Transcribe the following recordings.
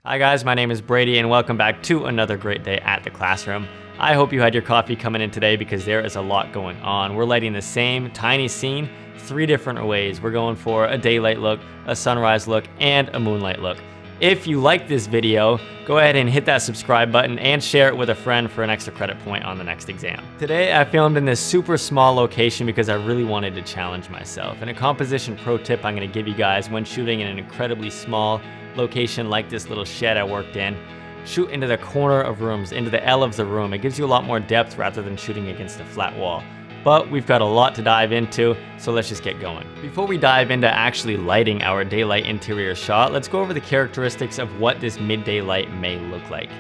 Hi guys, my name is Brady and welcome back to another great day at the classroom. I hope you had your coffee coming in today because there is a lot going on. We're lighting the same tiny scene 3 different ways. We're going for a daylight look, a sunrise look, and a moonlight look. If you like this video, go ahead and hit that subscribe button and share it with a friend for an extra credit point on the next exam. Today I filmed in this super small location because I really wanted to challenge myself. And a composition pro tip I'm going to give you guys when shooting in an incredibly small location like this little shed I worked in: shoot into the corner of rooms, into the L of the room. It gives you a lot more depth rather than shooting against a flat wall. But we've got a lot to dive into, so let's just get going. Before we dive into actually lighting our daylight interior shot, let's go over the characteristics of what this midday light may look like.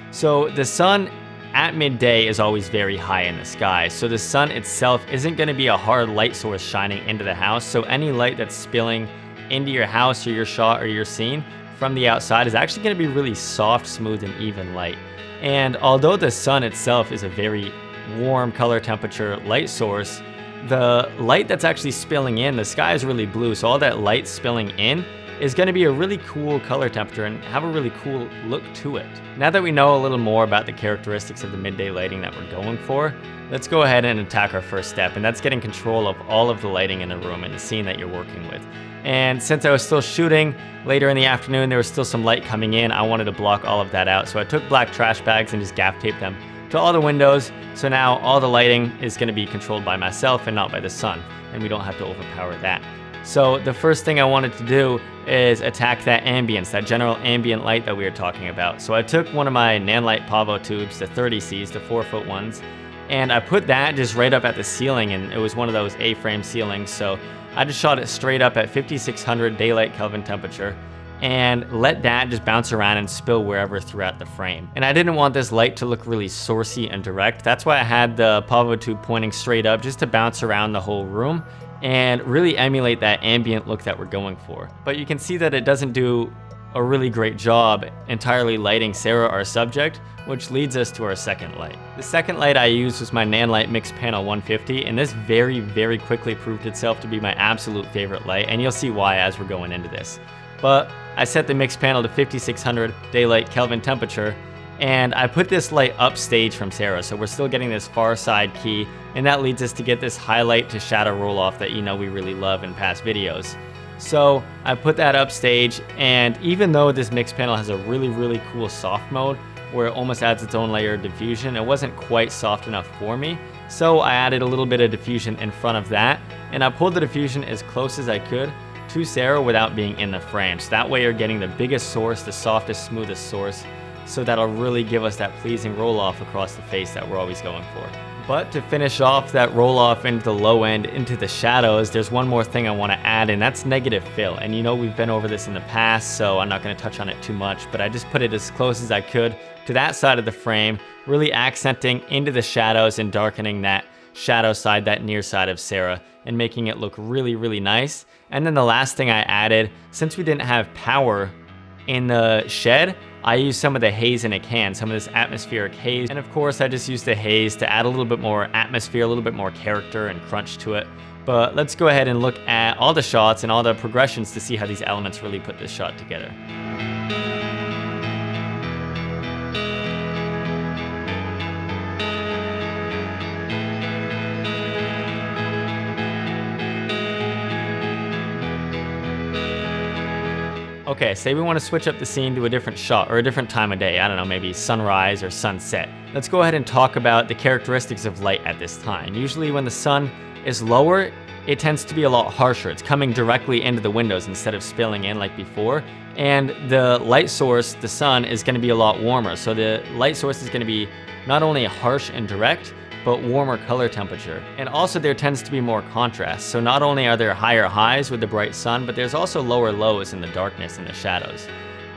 So the sun at midday is always very high in the sky, so the sun itself isn't going to be a hard light source shining into the house, so any light that's spilling into your house or your shot or your scene from the outside is actually going to be really soft, smooth, and even light. And although the sun itself is a very warm color temperature light source, the light that's actually spilling in, the sky is really blue, so all that light spilling in is going to be a really cool color temperature and have a really cool look to it. Now that we know a little more about the characteristics of the midday lighting that we're going for, let's go ahead and attack our first step, and that's getting control of all of the lighting in the room and the scene that you're working with. And since I was still shooting later in the afternoon, there was still some light coming in. I wanted to block all of that out, so I took black trash bags and just gaff taped them to all the windows. So now all the lighting is going to be controlled by myself and not by the sun, and we don't have to overpower that. So the first thing I wanted to do is attack that ambience, that general ambient light that we were talking about. So I took one of my Nanlite Pavo tubes, the 30Cs, the 4-foot ones, and I put that just right up at the ceiling, and it was one of those A-frame ceilings, so I just shot it straight up at 5600 daylight Kelvin temperature and let that just bounce around and spill wherever throughout the frame. And I didn't want this light to look really sourcey and direct. That's why I had the Pavo tube pointing straight up, just to bounce around the whole room and really emulate that ambient look that we're going for. But you can see that it doesn't do a really great job entirely lighting Sarah, our subject, which leads us to our second light. The second light I used was my Nanlite Mixed Panel 150, and this very quickly proved itself to be my absolute favorite light, and you'll see why as we're going into this. But I set the mixed panel to 5600 daylight Kelvin temperature, and I put this light upstage from Sarah, so we're still getting this far side key, and that leads us to get this highlight to shadow roll off that you know we really love in past videos. So I put that upstage, and even though this mixed panel has a really cool soft mode where it almost adds its own layer of diffusion, it wasn't quite soft enough for me, so I added a little bit of diffusion in front of that, and I pulled the diffusion as close as I could to Sarah without being in the frame. So that way you're getting the biggest source, the softest, smoothest source, so that'll really give us that pleasing roll off across the face that we're always going for. But to finish off that roll off into the low end, into the shadows, there's one more thing I want to add, and that's negative fill. And you know we've been over this in the past, so I'm not going to touch on it too much, but I just put it as close as I could to that side of the frame, really accenting into the shadows and darkening that shadow side, that near side of Sarah, and making it look really nice. And then the last thing I added, since we didn't have power in the shed, I used some of the haze in a can, some of this atmospheric haze. And of course, I just used the haze to add a little bit more atmosphere, a little bit more character and crunch to it. But let's go ahead and look at all the shots and all the progressions to see how these elements really put this shot together. Okay, say we want to switch up the scene to a different shot or a different time of day. I don't know, maybe sunrise or sunset. Let's go ahead and talk about the characteristics of light at this time. Usually when the sun is lower, it tends to be a lot harsher. It's coming directly into the windows instead of spilling in like before. And the light source, the sun, is going to be a lot warmer. So the light source is going to be not only harsh and direct, but warmer color temperature. And also there tends to be more contrast. So not only are there higher highs with the bright sun, but there's also lower lows in the darkness and the shadows.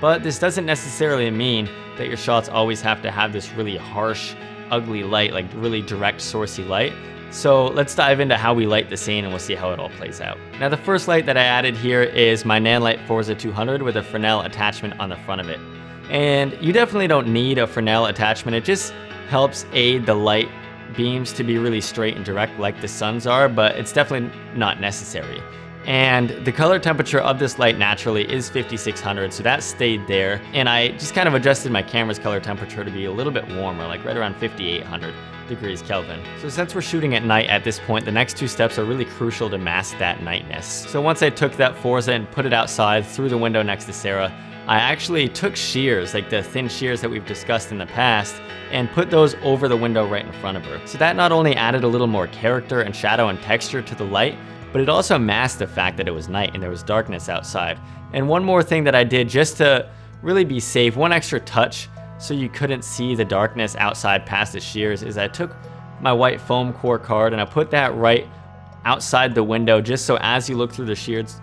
But this doesn't necessarily mean that your shots always have to have this really harsh, ugly light, like really direct, sourcey light. So let's dive into how we light the scene and we'll see how it all plays out. Now the first light that I added here is my Nanlite Forza 200 with a Fresnel attachment on the front of it. And you definitely don't need a Fresnel attachment. It just helps aid the light beams to be really straight and direct like the sun's are, but it's definitely not necessary. And the color temperature of this light naturally is 5600, so that stayed there. And I just kind of adjusted my camera's color temperature to be a little bit warmer, like right around 5800 degrees Kelvin. So since we're shooting at night at this point, the next two steps are really crucial to mask that nightness. So once I took that Forza and put it outside through the window next to Sarah, I actually took shears, like the thin shears that we've discussed in the past, and put those over the window right in front of her. So that not only added a little more character and shadow and texture to the light, but it also masked the fact that it was night and there was darkness outside. And one more thing that I did just to really be safe, one extra touch so you couldn't see the darkness outside past the shears, is I took my white foam core card and I put that right outside the window, just so as you look through the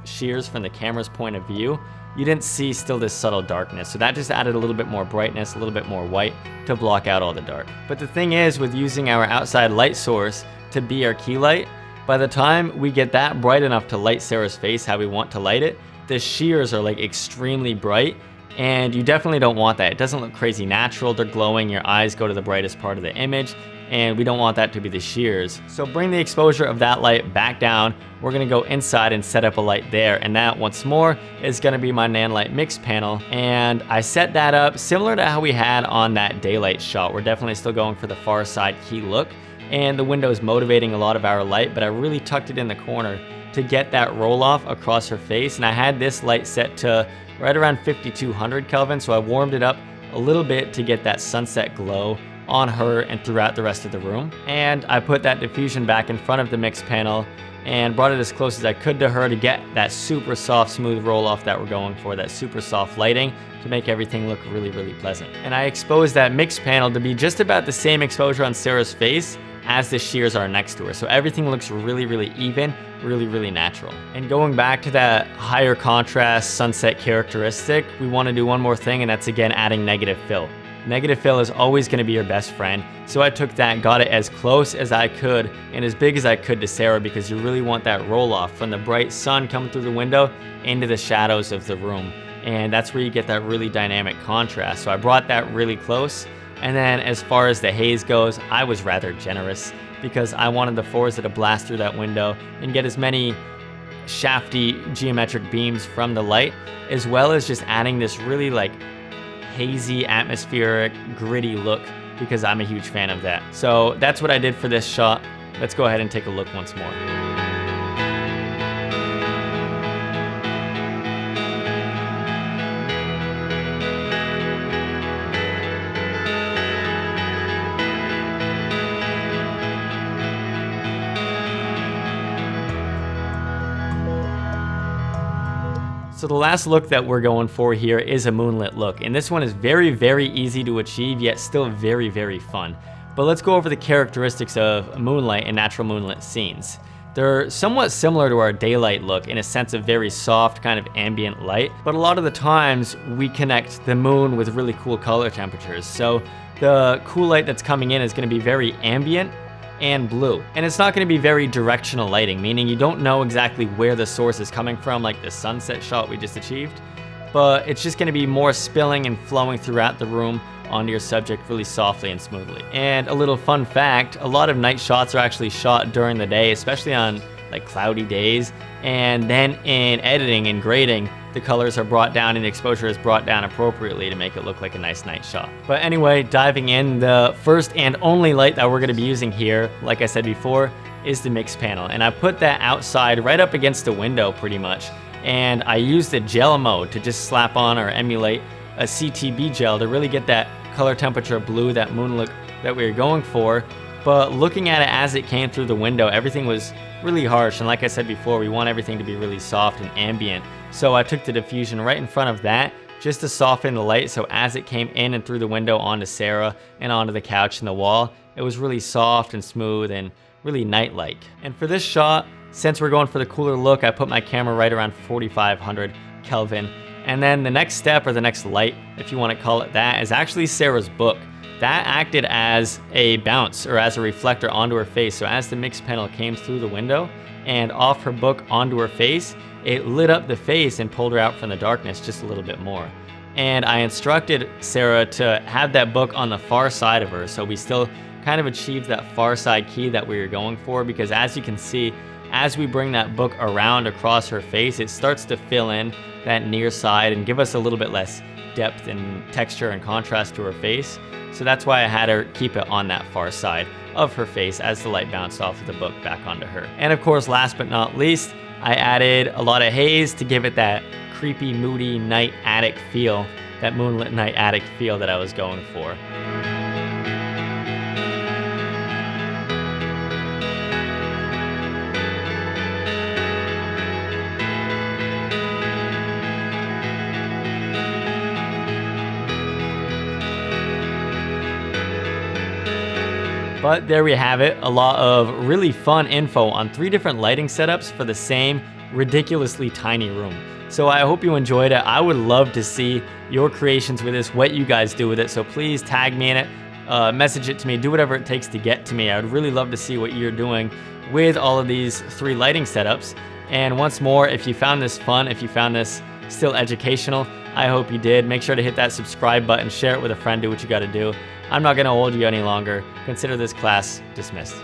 shears from the camera's point of view, you didn't see still this subtle darkness. So that just added a little bit more brightness, a little bit more white to block out all the dark. But the thing is, with using our outside light source to be our key light, by the time we get that bright enough to light Sarah's face how we want to light it, the shears are like extremely bright, and you definitely don't want that. It doesn't look crazy natural. They're glowing, your eyes go to the brightest part of the image, and we don't want that to be the shears. So bring the exposure of that light back down. We're gonna go inside and set up a light there, and that once more is gonna be my Nanlite mix panel. And I set that up similar to how we had on that daylight shot. We're definitely still going for the far side key look, and the window is motivating a lot of our light, but I really tucked it in the corner to get that roll off across her face. And I had this light set to right around 5200 Kelvin, so I warmed it up a little bit to get that sunset glow on her and throughout the rest of the room. And I put that diffusion back in front of the mix panel and brought it as close as I could to her to get that super soft, smooth roll off that we're going for, that super soft lighting to make everything look really, really pleasant. And I exposed that mix panel to be just about the same exposure on Sarah's face as the shears are next to her. So everything looks really, really even, really, really natural. And going back to that higher contrast sunset characteristic, we want to do one more thing, and that's again adding negative fill. Negative fill is always going to be your best friend. So I took that, got it as close as I could and as big as I could to Sarah, because you really want that roll off from the bright sun coming through the window into the shadows of the room. And that's where you get that really dynamic contrast. So I brought that really close. And then as far as the haze goes, I was rather generous because I wanted the Forza to blast through that window and get as many shafty geometric beams from the light, as well as just adding this really like hazy, atmospheric, gritty look, because I'm a huge fan of that. So that's what I did for this shot. Let's go ahead and take a look once more. So the last look that we're going for here is a moonlit look, and this one is very, very easy to achieve, yet still very, very fun. But let's go over the characteristics of moonlight and natural moonlit scenes. They're somewhat similar to our daylight look in a sense of very soft, kind of ambient light, but a lot of the times we connect the moon with really cool color temperatures. So the cool light that's coming in is going to be very ambient and blue. And it's not going to be very directional lighting, meaning you don't know exactly where the source is coming from, like the sunset shot we just achieved, but it's just going to be more spilling and flowing throughout the room onto your subject really softly and smoothly. And a little fun fact, a lot of night shots are actually shot during the day, especially on like cloudy days, and then in editing and grading, the colors are brought down and the exposure is brought down appropriately to make it look like a nice night shot. But anyway, diving in, the first and only light that we're going to be using here, like I said before, is the mix panel. And I put that outside right up against the window pretty much. And I used the gel mode to just slap on or emulate a CTB gel to really get that color temperature blue, that moon look that we were going for. But looking at it as it came through the window, everything was really harsh. And like I said before, we want everything to be really soft and ambient. So I took the diffusion right in front of that just to soften the light. So as it came in and through the window onto Sarah and onto the couch and the wall, it was really soft and smooth and really night-like. And for this shot, since we're going for the cooler look, I put my camera right around 4500 Kelvin. And then the next step, or the next light, if you want to call it that, is actually Sarah's book. That acted as a bounce or as a reflector onto her face. So as the mix panel came through the window and off her book onto her face, it lit up the face and pulled her out from the darkness just a little bit more. And I instructed Sarah to have that book on the far side of her, so we still kind of achieved that far side key that we were going for, because as you can see, as we bring that book around across her face, it starts to fill in that near side and give us a little bit less depth and texture and contrast to her face. So that's why I had her keep it on that far side of her face as the light bounced off of the book back onto her. And of course, last but not least, I added a lot of haze to give it that creepy, moody night attic feel, that moonlit night attic feel that I was going for. But there we have it, a lot of really fun info on 3 different lighting setups for the same ridiculously tiny room. So I hope you enjoyed it. I would love to see your creations with this, what you guys do with it. So please tag me in it, message it to me, do whatever it takes to get to me. I would really love to see what you're doing with all of these 3 lighting setups. And once more, if you found this fun, if you found this still educational, I hope you did. Make sure to hit that subscribe button, share it with a friend, do what you gotta do. I'm not gonna hold you any longer. Consider this class dismissed.